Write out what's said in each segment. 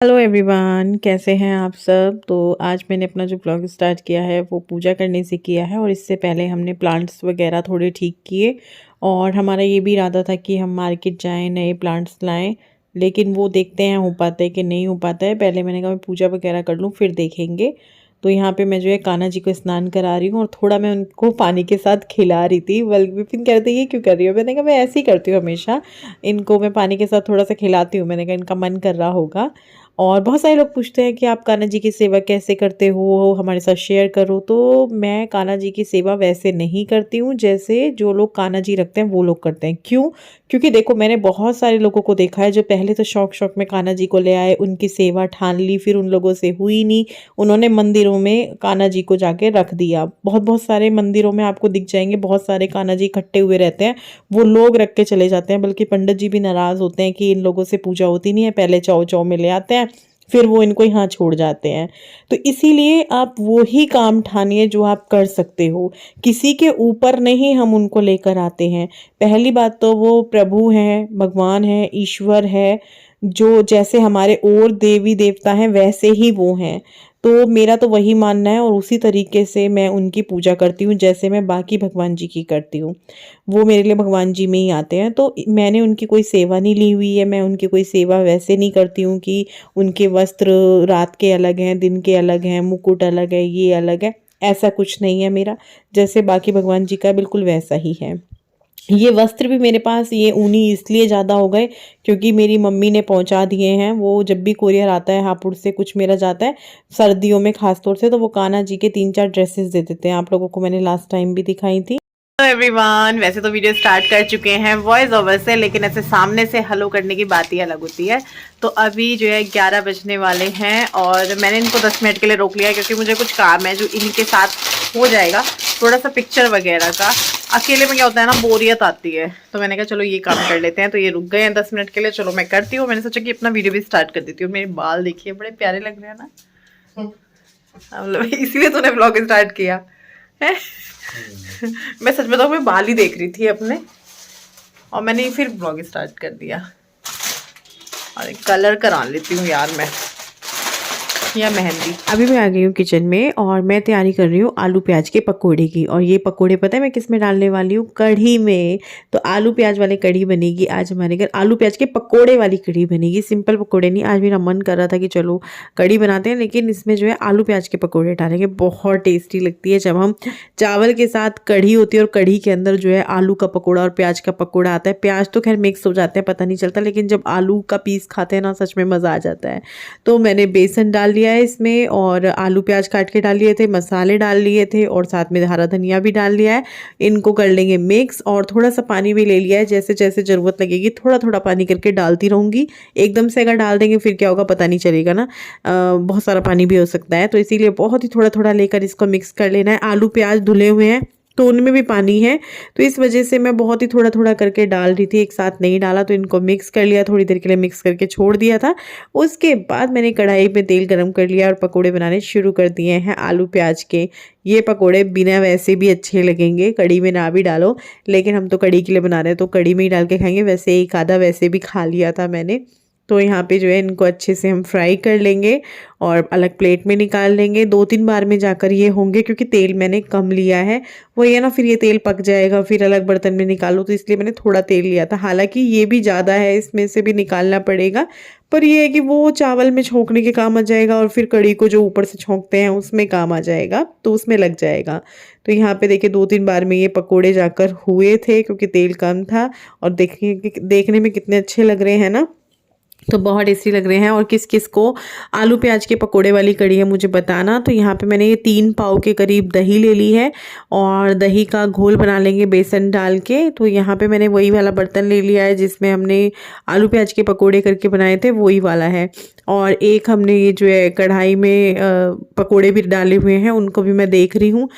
Hello everyone, कैसे हैं आप सब। तो आज मैंने अपना जो ब्लॉग स्टार्ट किया है वो पूजा करने से किया है। और इससे पहले हमने प्लांट्स वगैरह थोड़े ठीक किए। और हमारा ये भी इरादा था कि हम मार्केट जाएं, नए प्लांट्स लाएं। लेकिन वो देखते हैं हो पाता है कि नहीं हो पाता है। पहले मैंने कहा मैं पूजा वगैरह कर लूँ फिर देखेंगे। तो यहाँ पे मैं जो है कान्हा जी को स्नान करा रही हूँ और थोड़ा मैं उनको पानी के साथ खिला रही थी। बल्कि विपिन कह रहे थे ये क्यों कर रही हो। मैंने कहा मैं ऐसे ही करती हूँ हमेशा, इनको मैं पानी के साथ थोड़ा सा खिलाती हूँ। मैंने कहा इनका मन कर रहा होगा। और बहुत सारे लोग पूछते हैं कि आप कान्हा जी की सेवा कैसे करते हो, हमारे साथ शेयर करो। तो मैं कान्हा जी की सेवा वैसे नहीं करती हूँ जैसे जो लोग कान्हा जी रखते हैं वो लोग करते हैं। क्यों? क्योंकि देखो मैंने बहुत सारे लोगों को देखा है जो पहले तो शौक शौक में कान्हा जी को ले आए, उनकी सेवा ठान ली, फिर उन लोगों से हुई नहीं। उन्होंने मंदिरों में कान्हा जी को जाके रख दिया। बहुत बहुत सारे मंदिरों में आपको दिख जाएंगे, बहुत सारे कान्हा जी इकट्ठे हुए रहते हैं, वो लोग रख के चले जाते हैं। बल्कि पंडित जी भी नाराज होते हैं कि इन लोगों से पूजा होती नहीं है, पहले चौ चौ में ले आते हैं फिर वो इनको यहाँ छोड़ जाते हैं। तो इसीलिए आप वो ही काम ठानिए जो आप कर सकते हो। किसी के ऊपर नहीं हम उनको लेकर आते हैं। पहली बात तो वो प्रभु हैं, भगवान है, ईश्वर है। जो जैसे हमारे और देवी देवता हैं वैसे ही वो हैं। तो मेरा तो वही मानना है और उसी तरीके से मैं उनकी पूजा करती हूँ जैसे मैं बाकी भगवान जी की करती हूँ। वो मेरे लिए भगवान जी में ही आते हैं। तो मैंने उनकी कोई सेवा नहीं ली हुई है। मैं उनकी कोई सेवा वैसे नहीं करती हूँ कि उनके वस्त्र रात के अलग हैं, दिन के अलग हैं, मुकुट अलग है, ये अलग है। ऐसा कुछ नहीं है मेरा। जैसे बाकी भगवान जी का बिल्कुल वैसा ही है। ये वस्त्र भी मेरे पास ये ऊनी इसलिए ज़्यादा हो गए क्योंकि मेरी मम्मी ने पहुंचा दिए हैं। वो जब भी कोरियर आता है हापुड़ से कुछ मेरा जाता है सर्दियों में खास तौर से, तो वो कान्हा जी के 3-4 ड्रेसेस दे देते हैं। आप लोगों को मैंने लास्ट टाइम भी दिखाई थी। हेलो एवरीवन, वैसे तो वीडियो स्टार्ट कर चुके हैं वॉइस ओवर से, लेकिन ऐसे सामने से हेलो करने की बात ही अलग होती है। तो अभी जो है 11 बजने वाले हैं और मैंने इनको 10 मिनट के लिए रोक लिया है क्योंकि मुझे कुछ काम है जो इनके साथ हो जाएगा, थोड़ा सा पिक्चर वगैरह का। अकेले में क्या होता है ना, बोरियत आती है। तो मैंने कहा चलो ये काम कर लेते हैं। तो ये रुक गए हैं 10 मिनट के लिए, चलो मैं करती हूँ। मैंने सोचा कि अपना वीडियो भी स्टार्ट कर देती हूँ। मेरे बाल देखिए बड़े प्यारे लग रहे हैं ना, मतलब इसीलिए तूने ब्लॉग स्टार्ट किया है। मैं सच बताऊं मैं बाल ही देख रही थी अपने और मैंने फिर ब्लॉग स्टार्ट कर दिया। और कलर करा लेती हूँ यार मैं, या मेहंदी। अभी मैं आ गई हूँ किचन में और मैं तैयारी कर रही हूँ आलू प्याज के पकोड़े की। और ये पकोड़े पता है मैं किस में डालने वाली हूँ? कढ़ी में। तो आलू प्याज वाली कढ़ी बनेगी आज हमारे घर। आलू प्याज के पकोड़े वाली कढ़ी बनेगी, सिंपल पकोड़े नहीं। आज मेरा मन कर रहा था कि चलो कढ़ी बनाते हैं, लेकिन इसमें जो है आलू प्याज के पकोड़े डालेंगे। बहुत टेस्टी लगती है जब हम चावल के साथ कढ़ी होती है और कढ़ी के अंदर जो है आलू का पकोड़ा और प्याज का पकोड़ा आता है। प्याज तो खैर मिक्स हो जाते हैं, पता नहीं चलता, लेकिन जब आलू का पीस खाते हैं ना सच में मज़ा आ जाता है। तो मैंने बेसन डाल लिया है इसमें और आलू प्याज काट के डाल लिए थे, मसाले डाल लिए थे और साथ में हरा धनिया भी डाल लिया है। इनको कर लेंगे मिक्स और थोड़ा सा पानी भी ले लिया है। जैसे जैसे ज़रूरत लगेगी थोड़ा थोड़ा पानी करके डालती रहूँगी। एकदम से अगर डाल देंगे फिर क्या होगा पता नहीं चलेगा ना, बहुत सारा पानी भी हो सकता है। तो इसीलिए बहुत ही थोड़ा थोड़ा लेकर इसको मिक्स कर लेना है। आलू प्याज धुले हुए हैं तो उनमें भी पानी है, तो इस वजह से मैं बहुत ही थोड़ा थोड़ा करके डाल रही थी, एक साथ नहीं डाला। तो इनको मिक्स कर लिया, थोड़ी देर के लिए मिक्स करके छोड़ दिया था। उसके बाद मैंने कढ़ाई में तेल गरम कर लिया और पकोड़े बनाने शुरू कर दिए हैं आलू प्याज के। ये पकोड़े बिना वैसे भी अच्छे लगेंगे, कढ़ी में ना भी डालो, लेकिन हम तो कढ़ी के लिए बना रहे हैं तो कढ़ी में ही डाल के खाएंगे। वैसे एक आधा वैसे भी खा लिया था मैंने। तो यहाँ पे जो है इनको अच्छे से हम फ्राई कर लेंगे और अलग प्लेट में निकाल लेंगे। 2-3 बार में जाकर ये होंगे क्योंकि तेल मैंने कम लिया है। वही है ना, फिर ये तेल पक जाएगा, फिर अलग बर्तन में निकालो, तो इसलिए मैंने थोड़ा तेल लिया था। हालांकि ये भी ज़्यादा है, इसमें से भी निकालना पड़ेगा, पर ये है कि वो चावल में छोंकने के काम आ जाएगा और फिर कढ़ी को जो ऊपर से छोंकते हैं उसमें काम आ जाएगा, तो उसमें लग जाएगा। तो यहाँ पे देखिए 2-3 बार में ये पकोड़े जाकर हुए थे क्योंकि तेल कम था। और देखने में कितने अच्छे लग रहे हैं ना, तो बहुत टेस्टी लग रहे हैं। और किस किस को आलू प्याज के पकोड़े वाली कढ़ी है मुझे बताना। तो यहाँ पे मैंने ये 3 पाव के करीब दही ले ली है और दही का घोल बना लेंगे बेसन डाल के। तो यहाँ पे मैंने वही वाला बर्तन ले लिया है जिसमें हमने आलू प्याज के पकोड़े करके बनाए थे, वही वाला है। और एक हमने ये जो है कढ़ाई में पकोड़े भी डाले हुए हैं, उनको भी मैं देख रही हूँ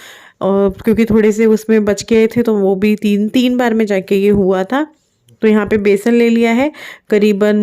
और क्योंकि थोड़े से उसमें बच गए थे तो वो भी 3 बार में जाके ये हुआ था। तो यहाँ पे बेसन ले लिया है, करीबन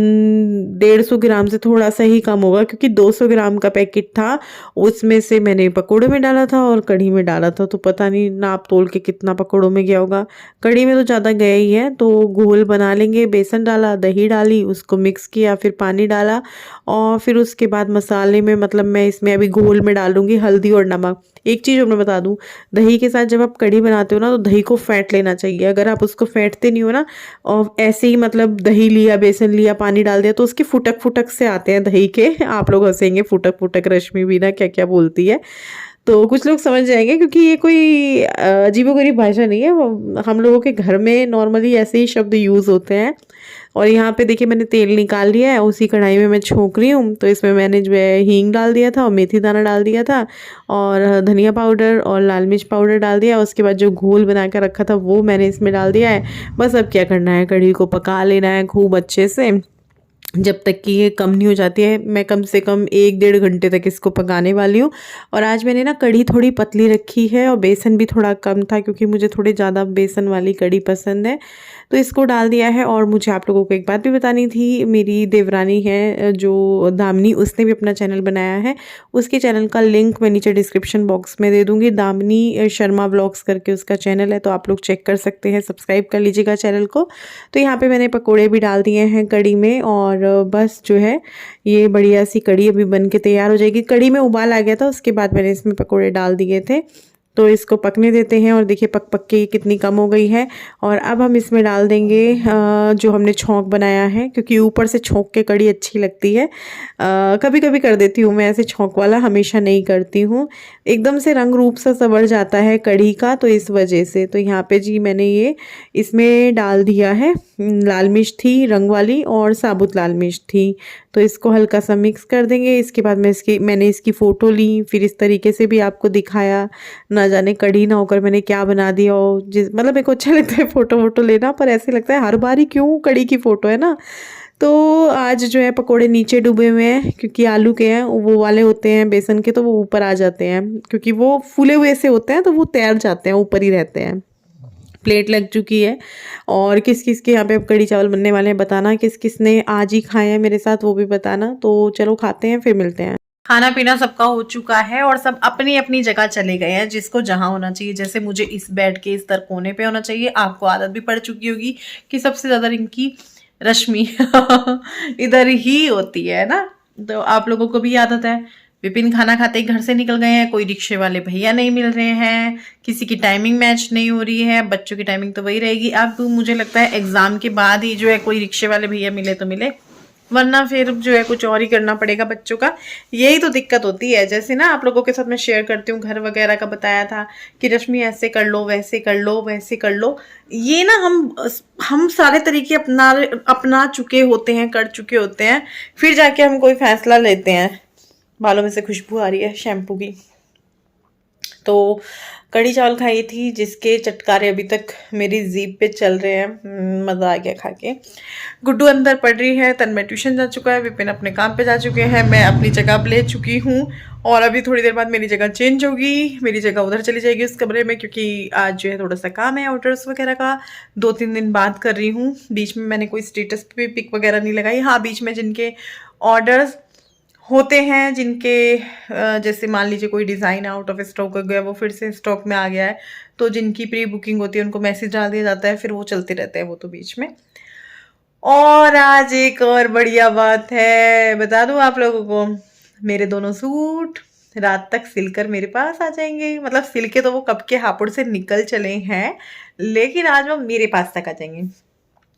150 ग्राम से थोड़ा सा ही कम होगा, क्योंकि 200 ग्राम का पैकेट था, उसमें से मैंने पकौड़े में डाला था और कढ़ी में डाला था, तो पता नहीं नाप तोल के कितना पकौड़ों में गया होगा। कढ़ी में तो ज़्यादा गया ही है। तो घोल बना लेंगे, बेसन डाला, दही डाली, उसको मिक्स किया, फिर पानी डाला, और फिर उसके बाद मसाले में, मतलब मैं इसमें अभी घोल में डालूंगी हल्दी और नमक। एक चीज़ और मैं बता दूं, दही के साथ जब आप कढ़ी बनाते हो ना, तो दही को फेंट लेना चाहिए। अगर आप उसको फेंटते नहीं हो ना, और ऐसे ही मतलब दही लिया, बेसन लिया, पानी डाल दिया, तो उसके फुटक फुटक से आते हैं दही के। आप लोग हंसेंगे, फुटक फुटक रश्मि भी ना क्या क्या बोलती है, तो कुछ लोग समझ जाएंगे, क्योंकि ये कोई अजीबोगरीब भाषा नहीं है, हम लोगों के घर में नॉर्मली ऐसे ही शब्द यूज़ होते हैं। और यहाँ पे देखिए मैंने तेल निकाल लिया है, उसी कढ़ाई में मैं छोंक रही हूँ। तो इसमें मैंने जो है हींग डाल दिया था और मेथी दाना डाल दिया था, और धनिया पाउडर और लाल मिर्च पाउडर डाल दिया। उसके बाद जो घोल बना कर रखा था वो मैंने इसमें डाल दिया है। बस अब क्या करना है, कढ़ी को पका लेना है खूब अच्छे से, जब तक कि ये कम नहीं हो जाती है। मैं कम से कम 1-1.5 घंटे तक इसको पकाने वाली हूँ। और आज मैंने ना कढ़ी थोड़ी पतली रखी है, और बेसन भी थोड़ा कम था, क्योंकि मुझे थोड़ी ज़्यादा बेसन वाली कढ़ी पसंद है। तो इसको डाल दिया है। और मुझे आप लोगों को एक बात भी बतानी थी, मेरी देवरानी है जो दामिनी, उसने भी अपना चैनल बनाया है। उसके चैनल का लिंक मैं नीचे डिस्क्रिप्शन बॉक्स में दे दूँगी। दामिनी शर्मा व्लॉग्स करके उसका चैनल है, तो आप लोग चेक कर सकते हैं, सब्सक्राइब कर लीजिएगा चैनल को। तो यहाँ पे मैंने पकोड़े भी डाल दिए हैं कढ़ी में, और बस जो है ये बढ़िया सी कढ़ी अभी बन के तैयार हो जाएगी। कढ़ी में उबाल आ गया था, उसके बाद मैंने इसमें पकोड़े डाल दिए थे। तो इसको पकने देते हैं, और देखिए पक पक के कितनी कम हो गई है। और अब हम इसमें डाल देंगे जो हमने छौंक बनाया है, क्योंकि ऊपर से छौंक के कढ़ी अच्छी लगती है। कभी कभी कर देती हूँ मैं ऐसे छौंक वाला, हमेशा नहीं करती हूँ। एकदम से रंग रूप सा संवर जाता है कढ़ी का, तो इस वजह से। तो यहाँ पे जी मैंने ये इसमें डाल दिया है, लाल मिर्च थी रंग वाली और साबुत लाल मिर्च थी। तो इसको हल्का सा मिक्स कर देंगे। इसके बाद मैंने इसकी फ़ोटो ली, फिर इस तरीके से भी आपको दिखाया। ना जाने कढ़ी ना होकर मैंने क्या बना दिया हो। मतलब मेरे को अच्छा लगता है फ़ोटो वोटो लेना, पर ऐसे लगता है हर बार ही क्यों कढ़ी की फ़ोटो है ना। तो आज जो है पकोड़े नीचे डूबे हुए हैं, क्योंकि आलू के हैं, वो वाले होते हैं बेसन के, तो वो ऊपर आ जाते हैं, क्योंकि वो फूले हुए से होते हैं, तो वो तैर जाते हैं, ऊपर ही रहते हैं। प्लेट लग चुकी है। और किस किस के यहाँ पे अब कढ़ी चावल बनने वाले हैं, बताना। किस किस ने आज ही खाए हैं मेरे साथ, वो भी बताना। तो चलो खाते हैं, फिर मिलते हैं। खाना पीना सबका हो चुका है, और सब अपनी अपनी जगह चले गए हैं, जिसको जहां होना चाहिए। जैसे मुझे इस बेड के इस तर कोने पे होना चाहिए, आपको आदत भी पड़ चुकी होगी कि सबसे ज्यादा इनकी रश्मि इधर ही होती है ना, तो आप लोगों को भी आदत है। विपिन खाना खाते ही घर से निकल गए हैं, कोई रिक्शे वाले भैया नहीं मिल रहे हैं, किसी की टाइमिंग मैच नहीं हो रही है। बच्चों की टाइमिंग तो वही रहेगी। अब मुझे लगता है एग्जाम के बाद ही जो है कोई रिक्शे वाले भैया मिले तो मिले, वरना फिर जो है कुछ और ही करना पड़ेगा बच्चों का। यही तो दिक्कत होती है। जैसे ना आप लोगों के साथ मैं शेयर करती हूँ, घर वगैरह का बताया था कि रश्मि ऐसे कर लो, वैसे कर लो, वैसे कर लो। ये ना हम सारे तरीके अपना चुके होते हैं, कर चुके होते हैं, फिर जाके हम कोई फैसला लेते हैं। बालों में से खुशबू आ रही है शैम्पू की। तो कढ़ी चावल खाई थी, जिसके चटकारे अभी तक मेरी जीभ पे चल रहे हैं। मज़ा आ गया खा के। गुड्डू अंदर पढ़ रही है, तन्मय ट्यूशन जा चुका है, विपिन अपने काम पे जा चुके हैं, मैं अपनी जगह अब ले चुकी हूँ। और अभी थोड़ी देर बाद मेरी जगह चेंज होगी, मेरी जगह उधर चली जाएगी उस कमरे में, क्योंकि आज जो है थोड़ा सा काम है ऑर्डर्स वगैरह का। 2-3 दिन बाद कर रही हूँ। बीच में मैंने कोई स्टेटस पे पिक वगैरह नहीं लगाई। हाँ, बीच में जिनके ऑर्डर्स होते हैं, जिनके जैसे मान लीजिए कोई डिज़ाइन आउट ऑफ स्टॉक हो गया, वो फिर से स्टॉक में आ गया है, तो जिनकी प्री बुकिंग होती है उनको मैसेज डाल दिया जाता है, फिर वो चलते रहते हैं वो तो बीच में। और आज एक और बढ़िया बात है, बता दूं आप लोगों को, मेरे दोनों सूट रात तक सिलकर मेरे पास आ जाएंगे। मतलब सिल के तो वो कब के हापुड़ से निकल चले हैं, लेकिन आज वो मेरे पास तक आ जाएंगे।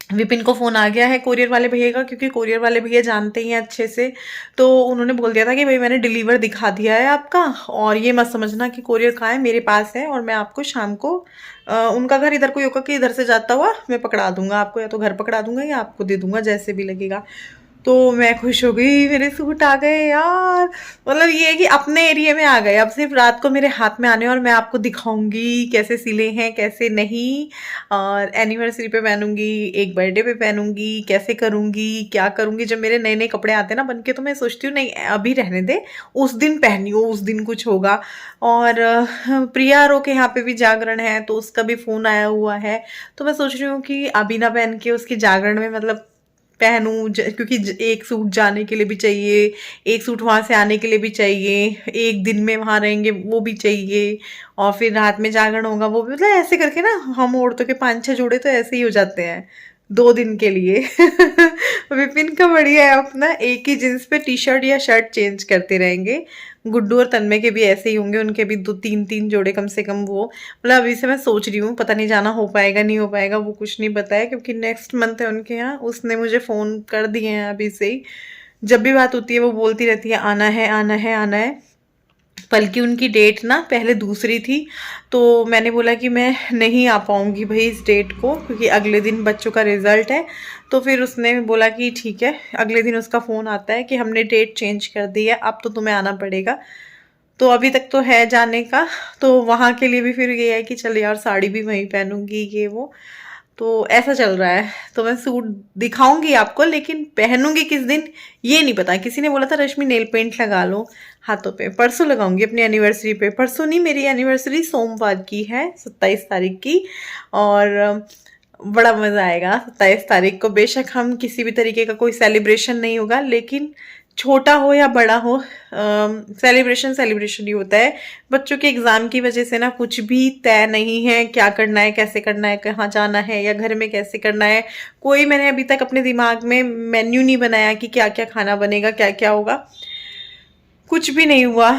विपिन को फ़ोन आ गया है कोरियर वाले भैया का, क्योंकि कोरियर वाले भैया जानते ही हैं अच्छे से। तो उन्होंने बोल दिया था कि भाई मैंने डिलीवर दिखा दिया है आपका, और ये मत समझना कि कोरियर कहाँ है, मेरे पास है, और मैं आपको शाम को उनका घर इधर कोई होगा कि इधर से जाता हुआ मैं पकड़ा दूंगा आपको, या तो घर पकड़ा दूंगा या आपको दे दूंगा, जैसे भी लगेगा। तो मैं खुश हो गई, मेरे सूट आ गए यार। मतलब ये है कि अपने एरिया में आ गए, अब सिर्फ रात को मेरे हाथ में आने और मैं आपको दिखाऊंगी कैसे सिले हैं कैसे नहीं। और एनिवर्सरी पे पहनूंगी, एक बर्थडे पे पहनूंगी, कैसे करूंगी क्या करूंगी। जब मेरे नए नए कपड़े आते हैं ना बन के, तो मैं सोचती हूँ नहीं अभी रहने दे, उस दिन पहनियो, उस दिन कुछ होगा। और प्रिया रो के यहाँ पे भी जागरण है तो उसका भी फोन आया हुआ है। तो मैं सोच रही हूँ कि अभी ना पहन के उसके जागरण में मतलब पहनूं, क्योंकि एक सूट जाने के लिए भी चाहिए, एक सूट वहां से आने के लिए भी चाहिए, एक दिन में वहां रहेंगे वो भी चाहिए, और फिर रात में जागरण होगा वो भी। मतलब ऐसे करके ना हम औरतों के 5-6 जोड़े तो ऐसे ही हो जाते हैं 2 दिन के लिए। विपिन का बढ़िया है, अपना एक ही जींस पे टी शर्ट या शर्ट चेंज करते रहेंगे। गुड्डू और तन्मय के भी ऐसे ही होंगे, उनके भी 2-3 जोड़े कम से कम वो। मतलब अभी से मैं सोच रही हूँ, पता नहीं जाना हो पाएगा नहीं हो पाएगा, वो कुछ नहीं बताया क्योंकि नेक्स्ट मंथ है उनके यहाँ। उसने मुझे फ़ोन कर दिए हैं अभी से ही, जब भी बात होती है वो बोलती रहती है आना है आना है आना है। बल्कि उनकी डेट ना पहले दूसरी थी, तो मैंने बोला कि मैं नहीं आ पाऊँगी भाई इस डेट को, क्योंकि अगले दिन बच्चों का रिज़ल्ट है। तो फिर उसने बोला कि ठीक है, अगले दिन उसका फ़ोन आता है कि हमने डेट चेंज कर दी है, अब तो तुम्हें आना पड़ेगा। तो अभी तक तो है जाने का, तो वहाँ के लिए भी फिर ये है कि चल यार साड़ी भी वहीं पहनूंगी ये वो। तो ऐसा चल रहा है। तो मैं सूट दिखाऊंगी आपको, लेकिन पहनूंगी किस दिन ये नहीं पता। किसी ने बोला था रश्मि नेल पेंट लगा लो हाथों पे, परसों लगाऊंगी अपनी एनिवर्सरी पे। परसों नहीं, मेरी एनिवर्सरी सोमवार की है, 27 तारीख की। और बड़ा मज़ा आएगा 27 तारीख को। बेशक हम किसी भी तरीके का कोई सेलिब्रेशन नहीं होगा, लेकिन छोटा हो या बड़ा हो, सेलिब्रेशन सेलिब्रेशन ही होता है। बच्चों के एग्ज़ाम की वजह से ना कुछ भी तय नहीं है, क्या करना है कैसे करना है, कहाँ जाना है या घर में कैसे करना है। कोई मैंने अभी तक अपने दिमाग में मेन्यू नहीं बनाया कि क्या क्या खाना बनेगा, क्या क्या होगा। कुछ भी नहीं हुआ,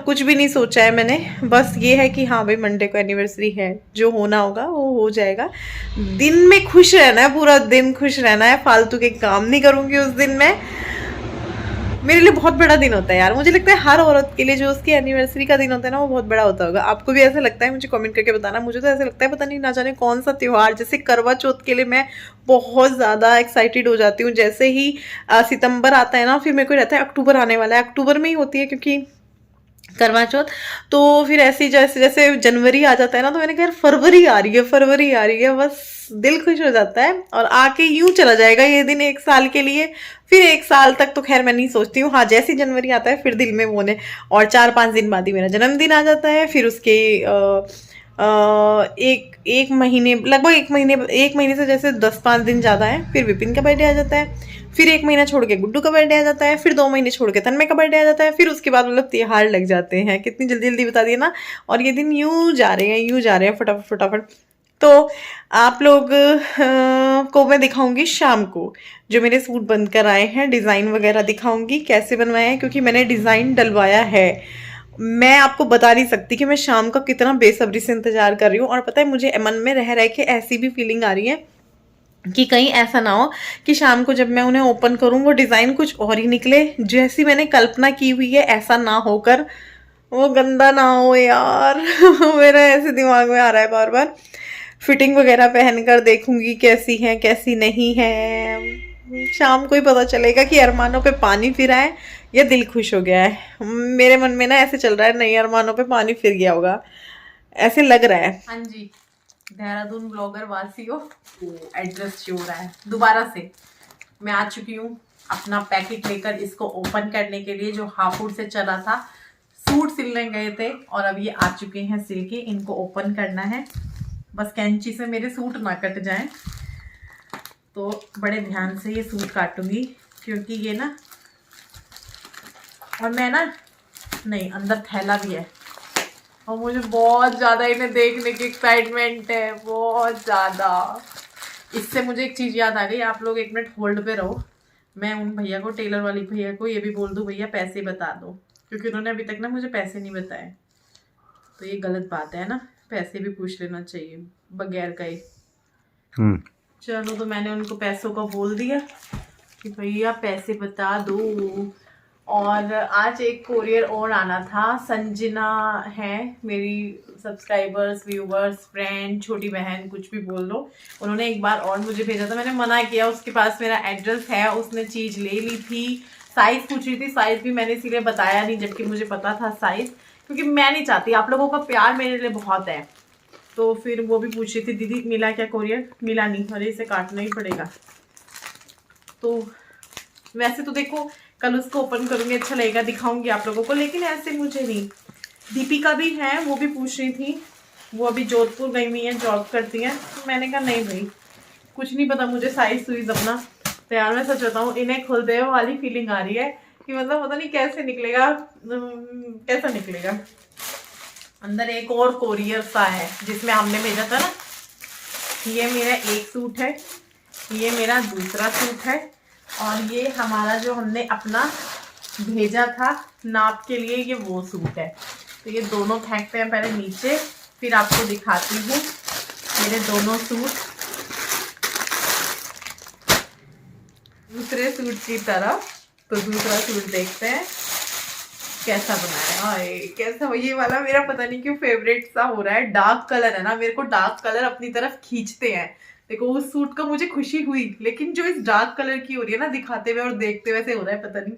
कुछ भी नहीं सोचा है मैंने। बस ये है कि हाँ भाई मंडे को एनिवर्सरी है, जो होना होगा वो हो जाएगा। दिन में खुश रहना है, पूरा दिन खुश रहना है, फालतू के काम नहीं करूँगी उस दिन मैं। मेरे लिए बहुत बड़ा दिन होता है यार। मुझे लगता है हर औरत के लिए जो उसकी एनिवर्सरी का दिन होता है ना, वो बहुत बड़ा होता होगा। आपको भी ऐसा लगता है? मुझे कमेंट करके बताना। मुझे तो ऐसा लगता है, पता नहीं ना जाने कौन सा त्योहार, जैसे करवा चौथ के लिए मैं बहुत ज़्यादा एक्साइटेड हो जाती हूँ। जैसे ही सितंबर आता है ना, फिर मेरे को रहता है अक्टूबर आने वाला है। अक्टूबर में ही होती है क्योंकि करवा चौथ। तो फिर ऐसे ही जैसे जैसे जनवरी आ जाता है ना, तो मैंने कहा फरवरी आ रही है, फरवरी आ रही है, बस दिल खुश हो जाता है। और आके यूं चला जाएगा ये दिन 1 साल के लिए। फिर 1 साल तक तो खैर मैं नहीं सोचती हूँ। हाँ, जैसे ही जनवरी आता है फिर दिल में वो ने। और 4-5 दिन बाद ही मेरा जन्मदिन आ जाता है। फिर उसके एक महीने, लगभग एक महीने से जैसे 10-5 दिन ज़्यादा है, फिर विपिन का बर्थडे आ जाता है। फिर 1 महीना छोड़ के गुड्डू का बर्थडे आ जाता है। फिर 2 महीने छोड़ के तन्मय का बर्थडे आ जाता है। फिर उसके बाद मतलब त्योहार लग जाते हैं। कितनी जल्दी जल्दी बता दिया ना। और ये दिन यूं जा रहे हैं, यूं जा रहे हैं, फटाफट फटाफट। तो आप लोग को मैं दिखाऊंगी शाम को जो मेरे सूट बनकर आए हैं, डिज़ाइन वगैरह दिखाऊंगी कैसे बनवाए हैं, क्योंकि मैंने डिज़ाइन डलवाया है। मैं आपको बता नहीं सकती कि मैं शाम का कितना बेसब्री से इंतजार कर रही हूँ। और पता है, मुझे मन में रह रह के ऐसी भी फीलिंग आ रही है कि कहीं ऐसा ना हो कि शाम को जब मैं उन्हें ओपन करूं वो डिज़ाइन कुछ और ही निकले, जैसी मैंने कल्पना की हुई है ऐसा ना होकर वो गंदा ना हो यार। मेरा ऐसे दिमाग में आ रहा है बार बार। फिटिंग वगैरह पहन कर देखूंगी कैसी है कैसी नहीं है। शाम को ही पता चलेगा कि अरमानों पे पानी फिरा है या दिल खुश हो गया है। मेरे मन में ना ऐसे चल रहा है, नहीं अरमानों पे पानी फिर गया होगा, ऐसे लग रहा है। हाँ जी, देहरादून ब्लॉगर वासियों को एड्रेस शो हो रहा है दोबारा से। मैं आ चुकी हूँ अपना पैकेट लेकर, इसको ओपन करने के लिए, जो हापुड़ से चला था। सूट सिलने गए थे और अब ये आ चुके हैं सिल के। इनको ओपन करना है, बस कैंची से मेरे सूट ना कट जाएं। तो बड़े ध्यान से ये सूट काटूंगी, क्योंकि ये ना, और मैं ना, नहीं अंदर थैला भी है। और मुझे बहुत ज़्यादा इन्हें देखने की एक्साइटमेंट है, बहुत ज़्यादा। इससे मुझे एक चीज़ याद आ गई, आप लोग 1 मिनट होल्ड पे रहो। मैं उन भैया को, टेलर वाली भैया को ये भी बोल दूँ, भैया पैसे बता दो, क्योंकि उन्होंने अभी तक ना मुझे पैसे नहीं बताए। तो ये गलत बात है ना, पैसे भी पूछ लेना चाहिए बगैर का ही। चलो, तो मैंने उनको पैसों का बोल दिया कि भैया पैसे बता दो। और आज एक कोरियर और आना था। संजना है मेरी सब्सक्राइबर्स, व्यूवर्स, फ्रेंड, छोटी बहन, कुछ भी बोल लो, उन्होंने एक बार और मुझे भेजा था। मैंने मना किया, उसके पास मेरा एड्रेस है, उसने चीज़ ले ली थी। साइज़ पूछ रही थी, साइज़ भी मैंने इसीलिए बताया नहीं जबकि मुझे पता था साइज़, क्योंकि मैं नहीं चाहती, आप लोगों का प्यार मेरे लिए बहुत है। तो फिर वो भी पूछ रही थी दीदी मिला क्या कोरियर, मिला नहीं, अरे इसे काटना ही पड़ेगा। तो वैसे तो देखो कल उसको ओपन करूँगी, अच्छा लगेगा, दिखाऊंगी आप लोगों को, लेकिन ऐसे मुझे नहीं। दीपिका भी है, वो भी पूछ रही थी, वो अभी जोधपुर गई हुई है, जॉब करती हैं। तो मैंने कहा नहीं भाई, कुछ नहीं पता मुझे साइज सुइज अपना। तो यार मैं सच बताऊँ, इन्हें खुलते हुए वाली फीलिंग आ रही है कि मतलब पता नहीं कैसे निकलेगा, कैसा निकलेगा। अंदर एक और कोरियर सा है जिसमें हमने भेजा था ना। ये मेरा एक सूट है, ये मेरा दूसरा सूट है, और ये हमारा जो हमने अपना भेजा था नाप के लिए, ये वो सूट है। तो ये दोनों फेंकते हैं पहले नीचे, फिर आपको दिखाती हूँ मेरे दोनों सूट दूसरे सूट की तरफ। तो दूसरा सूट देखते हैं कैसा बनाया है। कैसा, ये वाला मेरा पता नहीं क्यों फेवरेट सा हो रहा है। डार्क कलर है ना, मेरे को डार्क कलर अपनी तरफ खींचते हैं। देखो उस सूट का मुझे खुशी हुई, लेकिन जो इस डार्क कलर की हो रही है ना, दिखाते हुए और देखते हुए हो रहा है, पता नहीं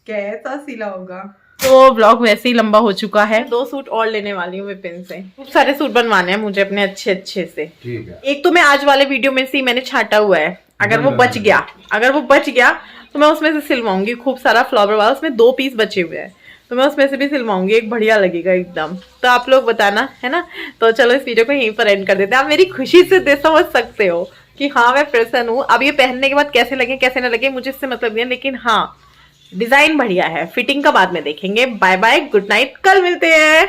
कैसा सिला होगा। तो ब्लॉग वैसे ही लंबा हो चुका है। 2 सूट और लेने वाली हूँ विपिन से। खूब सारे सूट बनवाने हैं मुझे अपने अच्छे अच्छे से। ठीक है। एक तो मैं आज वाले वीडियो में से ही मैंने छाटा हुआ है, अगर वो बच गया तो मैं उसमें से सिलवाऊंगी। खूब सारा फ्लावर वाला, उसमें 2 पीस बचे हुए हैं, तो मैं उसमें से भी सिलवाऊंगी, एक बढ़िया लगेगा एकदम। तो आप लोग बताना है ना। तो चलो इस वीडियो को यहीं पर एंड कर देते हैं। आप मेरी खुशी से समझ सकते हो कि हाँ मैं प्रसन्न हूँ। अब ये पहनने के बाद कैसे लगे कैसे ना लगे मुझे इससे मतलब नहीं है, लेकिन हाँ डिजाइन बढ़िया है। फिटिंग का बाद में देखेंगे। बाय बाय, गुड नाइट, कल मिलते हैं।